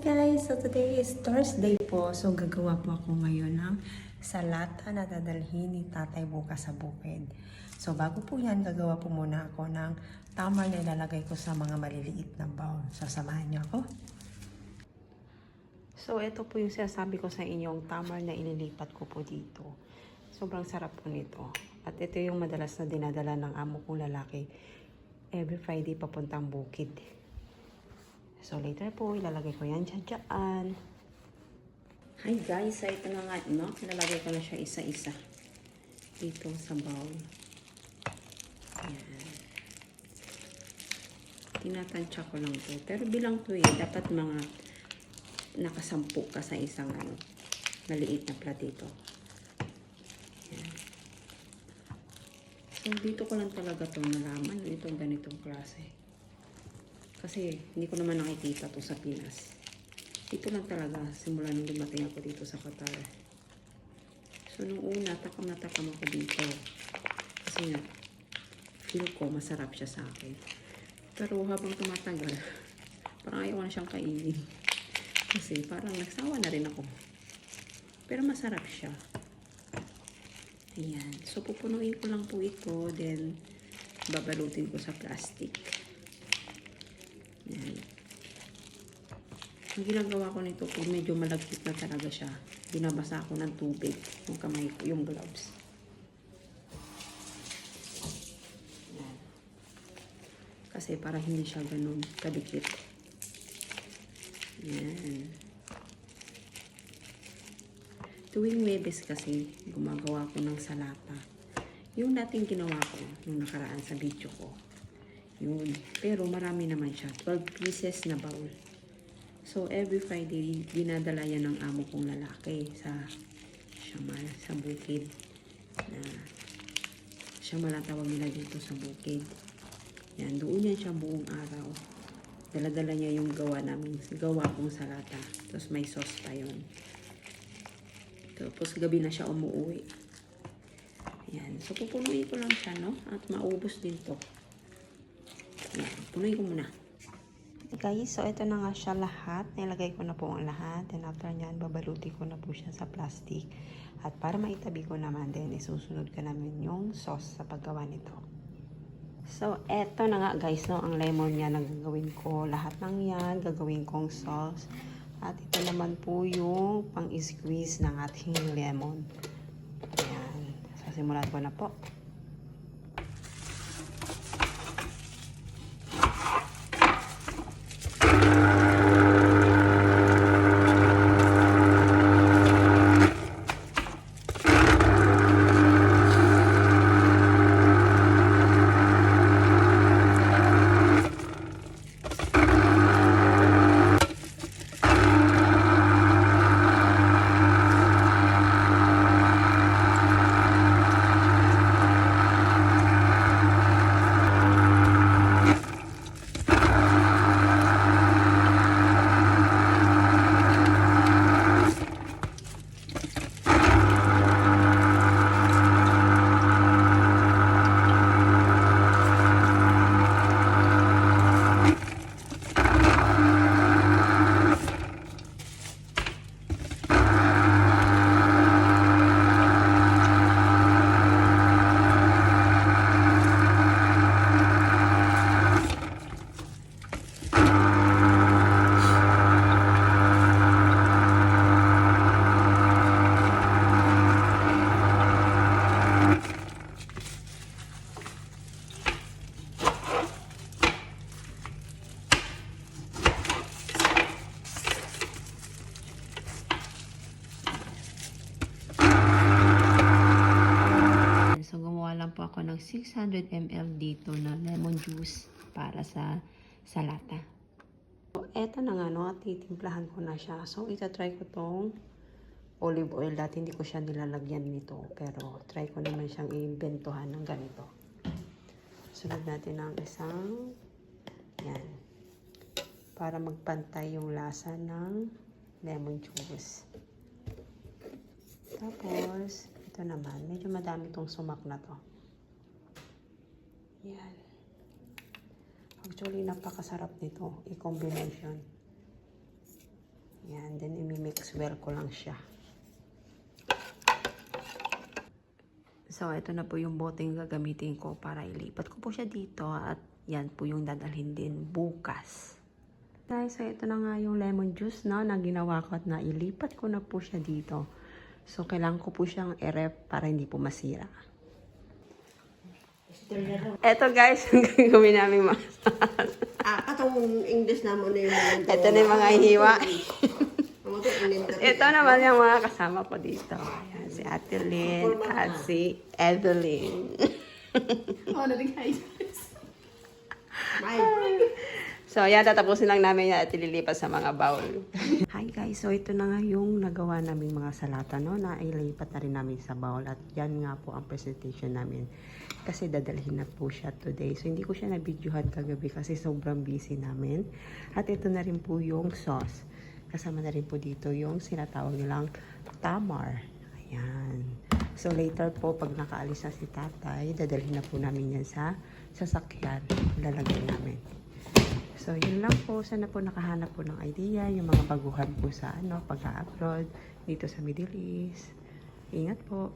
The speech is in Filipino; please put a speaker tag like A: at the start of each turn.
A: guys! So today is Thursday po. So gagawa po ako ngayon ng salata na dadalhin ni tatay bukas sa bukid. So bago po yan, gagawa po muna ako ng tamar na ilalagay ko sa mga maliliit na bowl. So samahan niyo ako. So ito po yung sinasabi ko sa inyong tamar na ililipat ko po dito. Sobrang sarap po nito. At ito yung madalas na dinadala ng amo kong lalaki every Friday papuntang bukid. So, later po, ilalagay ko yan dyan. Hi guys, so ito na nga, no? Ilalagay ko na siya isa-isa dito sa bowl. Ayan. Tinatansya ko lang to. Pero bilang to dapat mga nakasampu ka sa isang maliit na platito. Ayan. So, dito ko lang talaga to nalaman. Itong ganitong klase. Kasi hindi ko naman nakikita to sa Pinas. Dito lang talaga, simula nung dumating ako dito sa Qatar. So nung una, takam na takam ako dito. Kasi nga, feel ko masarap siya sa akin. Pero habang tumatagal, parang ayaw na siyang kainin. Kasi parang nagsawa na rin ako. Pero masarap siya. Ayan. So pupunuin ko lang po ito, then babalutin ko sa plastic. Yan. Ang ginagawa ko nito, kung medyo malagkit na talaga siya, binabasa ko ng tubig yung kamay ko, yung gloves. Yan. Kasi para hindi siya ganun kadikit. Yan. Tuwing Webes kasi, gumagawa ko ng salata. Yung dating ginawa ko, nung nakaraan sa video ko. Yun. Pero marami naman siya. 12 pieces na bowl. So, every Friday, dinadala yan ng amo kong lalaki sa Shamal, sa bukid. Na Shamal ang tawag nila dito sa bukid. Yan. Doon yan siya buong araw. Dala-dala niya yung gawa kong salata. Tapos may sauce pa yun. Tapos gabi na siya umuwi. Yan. So, pupunuin ko lang siya, no? At maubos din to. Yan, punuin ko muna. Guys, so ito na nga siya lahat. Nilagay ko na po ang lahat. And after nyan, babaluti ko na po siya sa plastic. At para maitabi ko naman din, isusunod ko namin yung sauce sa paggawa nito. So, eto na nga guys, no, ang lemon niya na gagawin ko. Lahat ng yan, gagawin kong sauce. At ito naman po yung pang-squeeze ng ating lemon. Ayan. So, simulan ko na po. Po ako ng 600 ml dito na lemon juice para sa salata. So, eto na nga, no, titimplahan ko na siya. So, itatry ko tong olive oil. Dati hindi ko siya nilalagyan nito. Pero, try ko naman siyang i-bentuhan ng ganito. Sunod natin ng isang, yan. Para magpantay yung lasa ng lemon juice. Tapos, ito naman. Medyo madami tong sumak na to. Yan. Actually, napakasarap nito. I-combination. Yan, then imi-mix well ko lang siya. So, ito na po yung boteng gagamitin ko para ilipat ko po siya dito at yan po yung dadalhin din bukas. Guys, so ito na nga yung lemon juice no, na ginawa ko at nailipat ko na po siya dito. So, kailangan ko po siyang i-rep para hindi po masira. Ito guys, yung gagawin namin mga
B: Katong English naman na yung mga
A: ito na yung mga hiwa. Ito naman yung mga kasama ko dito. Ayan, si Ate Lynn at si Evelyn. So, yan, tatapusin lang namin yan at ililipat sa mga bowl. Hi guys, so ito na nga yung nagawa namin mga salata, no, na ilipat na rin namin sa bowl. At yan nga po ang presentation namin. Kasi dadalhin na po siya today. So, hindi ko siya na-videohan kagabi kasi sobrang busy namin. At ito na rin po yung sauce. Kasama na rin po dito yung sinatawag nilang tamar. Ayan. So, later po, pag nakaalis na si tatay, dadalhin na po namin yan sa sasakyan. Lalagay namin. So, yun lang po. Sana po nakahanap po ng idea, yung mga baguhan po sa pag-abroad dito sa Middle East. Ingat po.